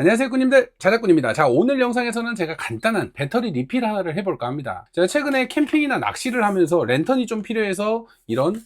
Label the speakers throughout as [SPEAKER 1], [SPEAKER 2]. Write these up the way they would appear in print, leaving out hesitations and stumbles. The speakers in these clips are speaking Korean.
[SPEAKER 1] 안녕하세요 꾸님들, 자작꾼입니다. 자, 오늘 영상에서는 제가 간단한 배터리 리필 하나를 해볼까 합니다. 제가 최근에 캠핑이나 낚시를 하면서 랜턴이 좀 필요해서 이런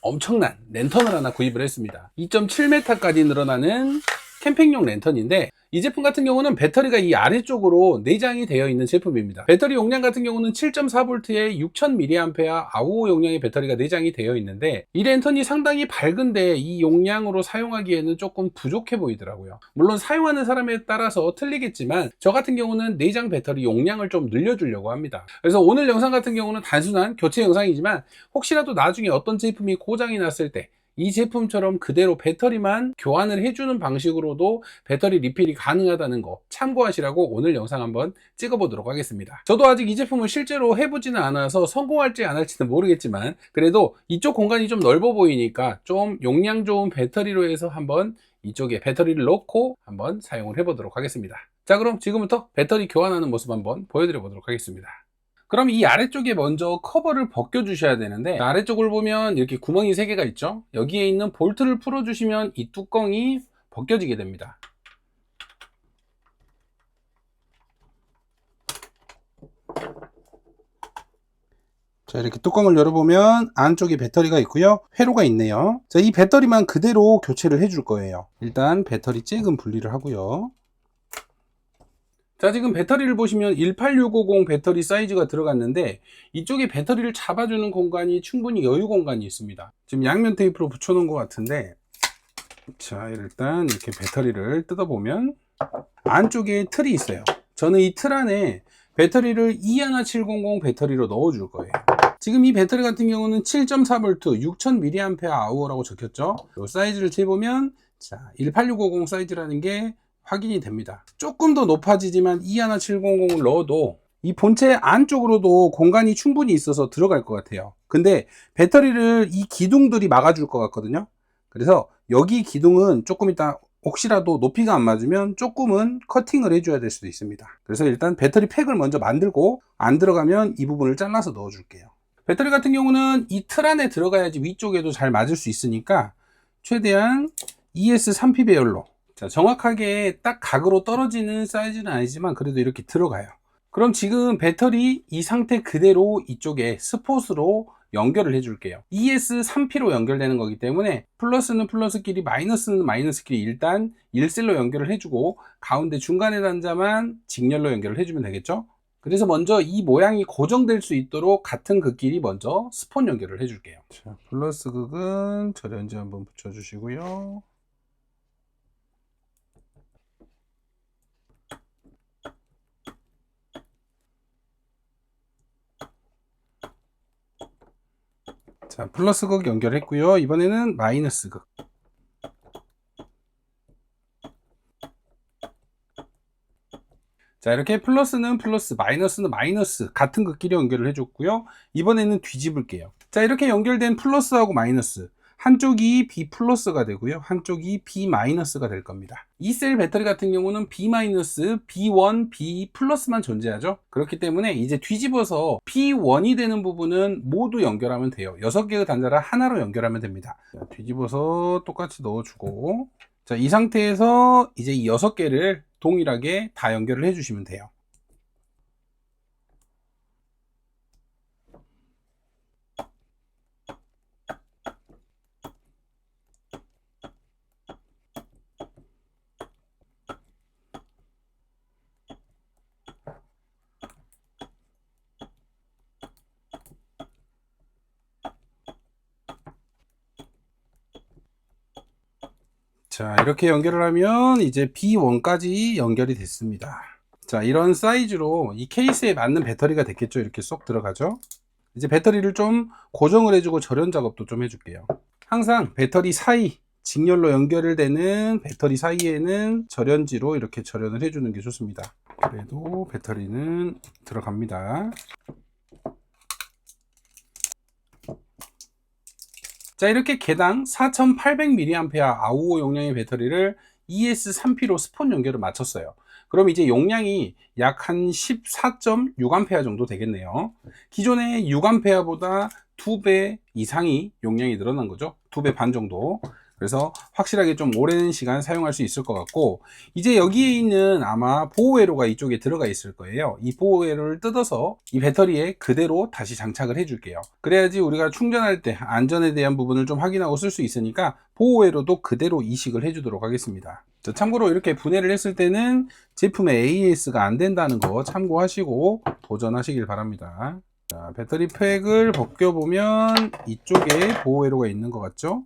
[SPEAKER 1] 엄청난 랜턴을 하나 구입을 했습니다. 2.7m까지 늘어나는 캠핑용 랜턴인데, 이 제품 같은 경우는 배터리가 이 아래쪽으로 내장이 되어 있는 제품입니다. 배터리 용량 같은 경우는 7.4V에 6000mAh 아우오 용량의 배터리가 내장이 되어 있는데, 이 랜턴이 상당히 밝은데 이 용량으로 사용하기에는 조금 부족해 보이더라고요. 물론 사용하는 사람에 따라서 틀리겠지만 저 같은 경우는 내장 배터리 용량을 좀 늘려주려고 합니다. 그래서 오늘 영상 같은 경우는 단순한 교체 영상이지만, 혹시라도 나중에 어떤 제품이 고장이 났을 때 이 제품처럼 그대로 배터리만 교환을 해주는 방식으로도 배터리 리필이 가능하다는 거 참고하시라고 오늘 영상 한번 찍어보도록 하겠습니다. 저도 아직 이 제품을 실제로 해보지는 않아서 성공할지 안 할지는 모르겠지만, 그래도 이쪽 공간이 좀 넓어 보이니까 좀 용량 좋은 배터리로 해서 한번 이쪽에 배터리를 넣고 한번 사용을 해보도록 하겠습니다. 자, 그럼 지금부터 배터리 교환하는 모습 한번 보여드려 보도록 하겠습니다. 그럼 이 아래쪽에 먼저 커버를 벗겨 주셔야 되는데, 아래쪽을 보면 이렇게 구멍이 3개가 있죠. 여기에 있는 볼트를 풀어 주시면 이 뚜껑이 벗겨지게 됩니다. 자, 이렇게 뚜껑을 열어보면 안쪽에 배터리가 있고요, 회로가 있네요. 자, 이 배터리만 그대로 교체를 해줄 거예요. 일단 배터리 잭은 분리를 하고요. 자, 지금 배터리를 보시면 18650 배터리 사이즈가 들어갔는데, 이쪽에 배터리를 잡아주는 공간이 충분히 여유 공간이 있습니다. 지금 양면 테이프로 붙여 놓은 것 같은데, 자, 일단 이렇게 배터리를 뜯어보면 안쪽에 틀이 있어요. 저는 이 틀 안에 배터리를 21700 배터리로 넣어 줄 거예요. 지금 이 배터리 같은 경우는 7.4V 6000mAh라고 적혔죠. 이 사이즈를 재보면, 자, 18650 사이즈라는 게 확인이 됩니다. 조금 더 높아지지만 21700을 넣어도 이 본체 안쪽으로도 공간이 충분히 있어서 들어갈 것 같아요. 근데 배터리를 이 기둥들이 막아줄 것 같거든요. 그래서 여기 기둥은 조금 이따 혹시라도 높이가 안 맞으면 조금은 커팅을 해줘야 될 수도 있습니다. 그래서 일단 배터리 팩을 먼저 만들고, 안 들어가면 이 부분을 잘라서 넣어 줄게요. 배터리 같은 경우는 이 틀 안에 들어가야지 위쪽에도 잘 맞을 수 있으니까 최대한 ES3P 배열로, 자, 정확하게 딱 각으로 떨어지는 사이즈는 아니지만 그래도 이렇게 들어가요. 그럼 지금 배터리 이 상태 그대로 이쪽에 스폿으로 연결을 해 줄게요. ES3P로 연결되는 거기 때문에 플러스는 플러스끼리 마이너스는 마이너스끼리 일단 1셀로 연결을 해주고, 가운데 중간에 단자만 직렬로 연결을 해주면 되겠죠. 그래서 먼저 이 모양이 고정될 수 있도록 같은 극끼리 먼저 스폰 연결을 해 줄게요. 자, 플러스 극은 절연지 한번 붙여 주시고요. 자, 플러스 극 연결했고요. 이번에는 마이너스 극. 자, 이렇게 플러스는 플러스, 마이너스는 마이너스 같은 극끼리 연결을 해줬고요. 이번에는 뒤집을게요. 자, 이렇게 연결된 플러스하고 마이너스, 한쪽이 B 플러스가 되고요, 한쪽이 B 마이너스가 될 겁니다. 이 셀 배터리 같은 경우는 B 마이너스, B1, B 플러스만 존재하죠. 그렇기 때문에 이제 뒤집어서 P1이 되는 부분은 모두 연결하면 돼요. 6개의 단자를 하나로 연결하면 됩니다. 자, 뒤집어서 똑같이 넣어주고, 자, 이 상태에서 이제 이 6개를 동일하게 다 연결을 해주시면 돼요. 자, 이렇게 연결을 하면 이제 B1까지 연결이 됐습니다. 자, 이런 사이즈로 이 케이스에 맞는 배터리가 됐겠죠. 이렇게 쏙 들어가죠. 이제 배터리를 좀 고정을 해주고 절연 작업도 좀 해줄게요. 항상 배터리 사이, 직렬로 연결되는 배터리 사이에는 절연지로 이렇게 절연을 해주는 게 좋습니다. 그래도 배터리는 들어갑니다. 자, 이렇게 개당 4800mAh 아우오 용량의 배터리를 ES3P로 스폰 연결을 마쳤어요. 그럼 이제 용량이 약 한 14.6A 정도 되겠네요. 기존의 6A보다 2배 이상이 용량이 늘어난 거죠. 2배 반 정도. 그래서 확실하게 좀 오랜 시간 사용할 수 있을 것 같고, 이제 여기에 있는 아마 보호회로가 이쪽에 들어가 있을 거예요. 이 보호회로를 뜯어서 이 배터리에 그대로 다시 장착을 해 줄게요. 그래야지 우리가 충전할 때 안전에 대한 부분을 좀 확인하고 쓸 수 있으니까 보호회로도 그대로 이식을 해 주도록 하겠습니다. 참고로 이렇게 분해를 했을 때는 제품에 AS가 안 된다는 거 참고하시고 도전하시길 바랍니다. 자, 배터리 팩을 벗겨보면 이쪽에 보호회로가 있는 것 같죠?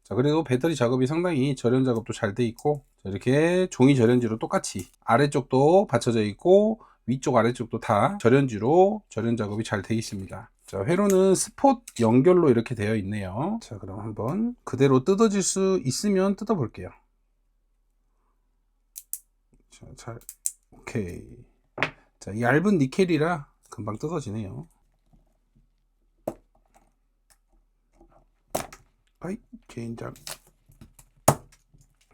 [SPEAKER 1] 자, 그리고 배터리 작업이 상당히 절연 작업도 잘 돼 있고, 자, 이렇게 종이 절연지로 똑같이 아래쪽도 받쳐져 있고 위쪽 아래쪽도 다 절연지로 절연 작업이 잘 돼 있습니다. 자, 회로는 스폿 연결로 이렇게 되어 있네요. 자, 그럼 한번 그대로 뜯어질 수 있으면 뜯어 볼게요. 자, 오케이. 자, 얇은 니켈이라 금방 뜯어지네요. 아이, 개인장.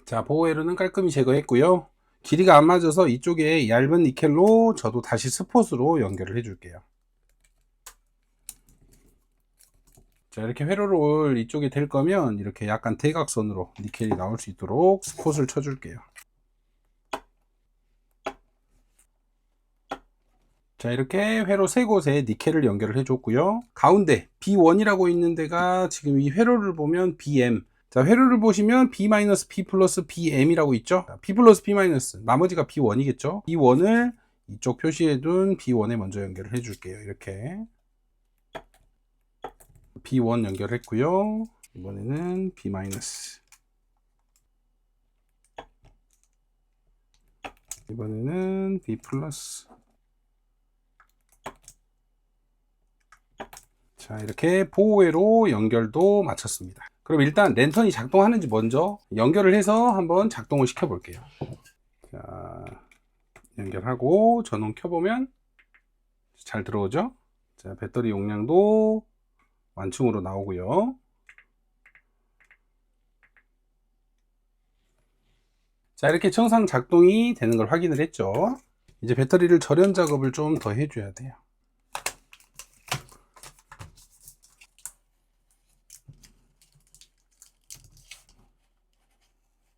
[SPEAKER 1] 자, 보호회로는 깔끔히 제거했고요. 길이가 안 맞아서 이쪽에 얇은 니켈로 저도 다시 스폿으로 연결을 해줄게요. 자, 이렇게 회로를 이쪽에 댈 거면 이렇게 약간 대각선으로 니켈이 나올 수 있도록 스폿을 쳐줄게요. 자, 이렇게 회로 세 곳에 니켈을 연결을 해줬고요. 가운데 B1이라고 있는 데가 지금 이 회로를 보면 BM. 자, 회로를 보시면 B- B 플러스 BM이라고 있죠. B 플러스 B 마이너스, 나머지가 B1이겠죠. B1을 이쪽 표시해 둔 B1에 먼저 연결을 해줄게요. 이렇게 B1 연결했고요. 이번에는 B 마이너스. 이번에는 B 플러스. 자, 이렇게 보호회로 연결도 마쳤습니다. 그럼 일단 랜턴이 작동하는지 먼저 연결을 해서 한번 작동을 시켜 볼게요. 자, 연결하고 전원 켜보면 잘 들어오죠? 자, 배터리 용량도 완충으로 나오고요. 자, 이렇게 정상 작동이 되는 걸 확인을 했죠. 이제 배터리를 절연 작업을 좀 더 해줘야 돼요.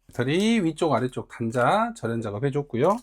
[SPEAKER 1] 배터리 위쪽 아래쪽 단자 절연 작업 해줬고요.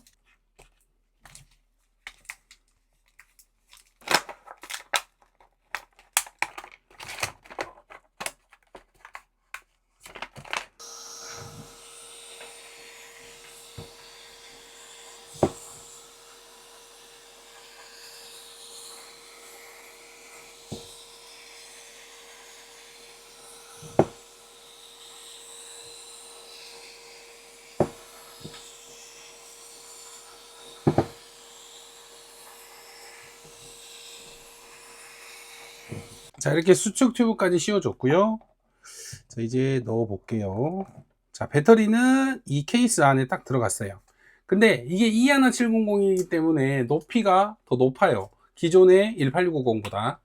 [SPEAKER 1] 자, 이렇게 수축 튜브까지 씌워줬고요. 자, 이제 넣어 볼게요. 자, 배터리는 이 케이스 안에 딱 들어갔어요. 근데 이게 E11700이기 때문에 높이가 더 높아요. 기존의 18650보다.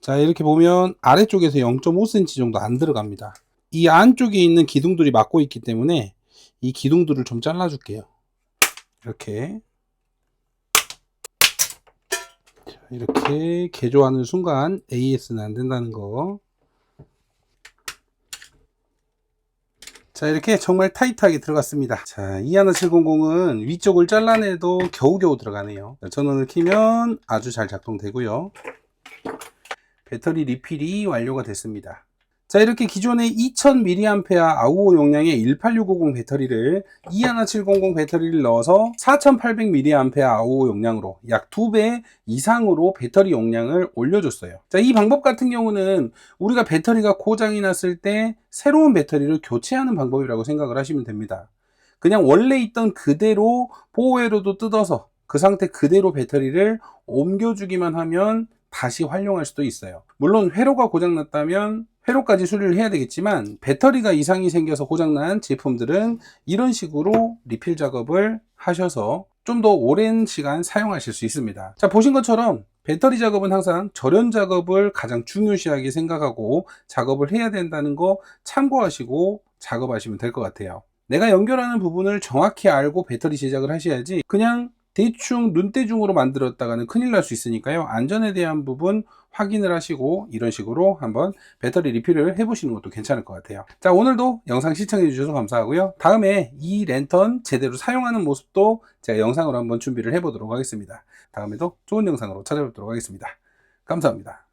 [SPEAKER 1] 자, 이렇게 보면 아래쪽에서 0.5cm 정도 안 들어갑니다. 이 안쪽에 있는 기둥들이 막고 있기 때문에 이 기둥들을 좀 잘라 줄게요. 이렇게. 자, 이렇게 개조하는 순간 AS는 안 된다는 거. 자, 이렇게 정말 타이트하게 들어갔습니다. 자, E11700은 위쪽을 잘라내도 겨우겨우 들어가네요. 자, 전원을 켜면 아주 잘 작동되고요. 배터리 리필이 완료가 됐습니다. 자, 이렇게 기존의 2000mAh 아우오 용량의 18650 배터리를 E11700 배터리를 넣어서 4800mAh 아우오 용량으로 약 2배 이상으로 배터리 용량을 올려줬어요. 자, 이 방법 같은 경우는 우리가 배터리가 고장이 났을 때 새로운 배터리를 교체하는 방법이라고 생각을 하시면 됩니다. 그냥 원래 있던 그대로 보호회로도 뜯어서 그 상태 그대로 배터리를 옮겨주기만 하면 다시 활용할 수도 있어요. 물론 회로가 고장났다면 회로까지 수리를 해야 되겠지만, 배터리가 이상이 생겨서 고장난 제품들은 이런 식으로 리필 작업을 하셔서 좀 더 오랜 시간 사용하실 수 있습니다. 자, 보신 것처럼 배터리 작업은 항상 절연 작업을 가장 중요시하게 생각하고 작업을 해야 된다는 거 참고하시고 작업하시면 될 것 같아요. 내가 연결하는 부분을 정확히 알고 배터리 제작을 하셔야지 그냥 대충 눈대중으로 만들었다가는 큰일 날 수 있으니까요. 안전에 대한 부분 확인을 하시고 이런 식으로 한번 배터리 리필을 해보시는 것도 괜찮을 것 같아요. 자, 오늘도 영상 시청해 주셔서 감사하고요. 다음에 이 랜턴 제대로 사용하는 모습도 제가 영상으로 한번 준비를 해보도록 하겠습니다. 다음에도 좋은 영상으로 찾아뵙도록 하겠습니다. 감사합니다.